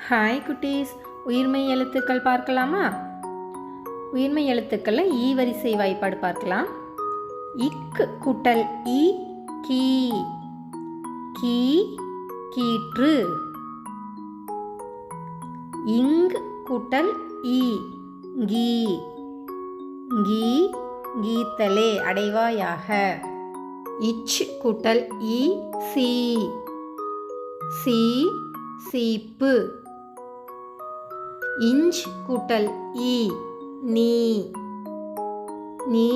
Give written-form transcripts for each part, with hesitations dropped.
Hi குட்டீஸ், உயிர்மெய் எழுத்துக்கள் பார்க்கலாமா? உயிர்மெய் எழுத்துக்களில் ஈ வரிசை வாய்ப்பாடு பார்க்கலாம். இக்கு கூட்டல் இ கீ, கீ கீற்று. இங் கூட்டல் இ கீ, கீ கீத்தலே அடைவாயாக. இச் கூட்டல் இ சி, சி சீப்பு. இஞ்ச் கூட்டல் இ நீ, நீ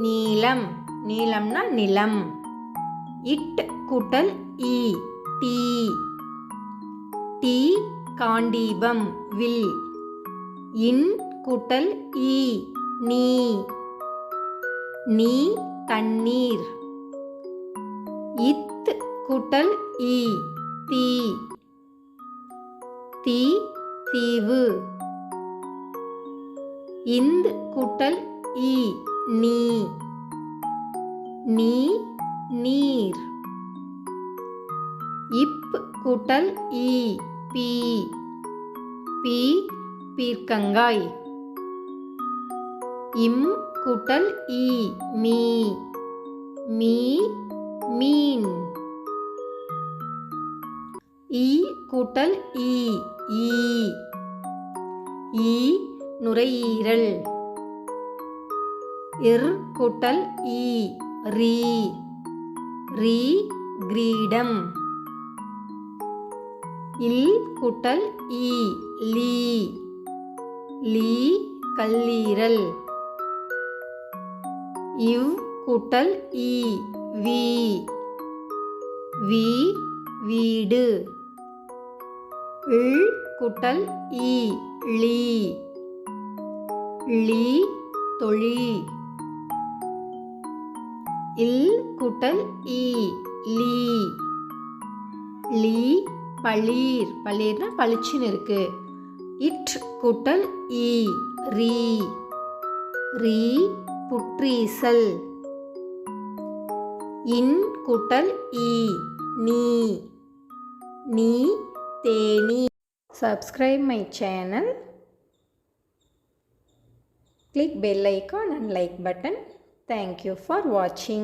நீலம், நீலம்னா நிலம். இட் கூட்டல் இ டீ, டீ காண்டீபம் வில். இன் கூட்டல் இ நீ, நீ தண்ணீர். இத் கூட்டல் இ தீ, தீ தீவு. இந்த் கூட்டல் இ நீ, நீ நீர். இப் கூட்டல் இ பீ, பீ பீர்க்கங்காய். இம் கூட்டல் இ மீ, மீ மீன். ஈ கூட்டல் இ ஈ, ஈ நுரையீரல். இர் கூட்டல் இ ரீ, ரீ கிரீடம். இல் கூட்டல் இ லீ, லீ கல்லீரல். இவ் கூட்டல் இ வி, வி வீடு. இள் கூட்டல் இ லீ, லீ தொழி. இல் கூட்டல் இ லீ, லீ பளீர், பளீர்னா பளிச்சுன்னு இருக்கு. இட் கூட்டல் இ ரீ, ரீ புற்றீசல். இன் கூட்டல் இ நீ, நீ Theni. Subscribe my channel, click bell icon and like button. Thank you for watching.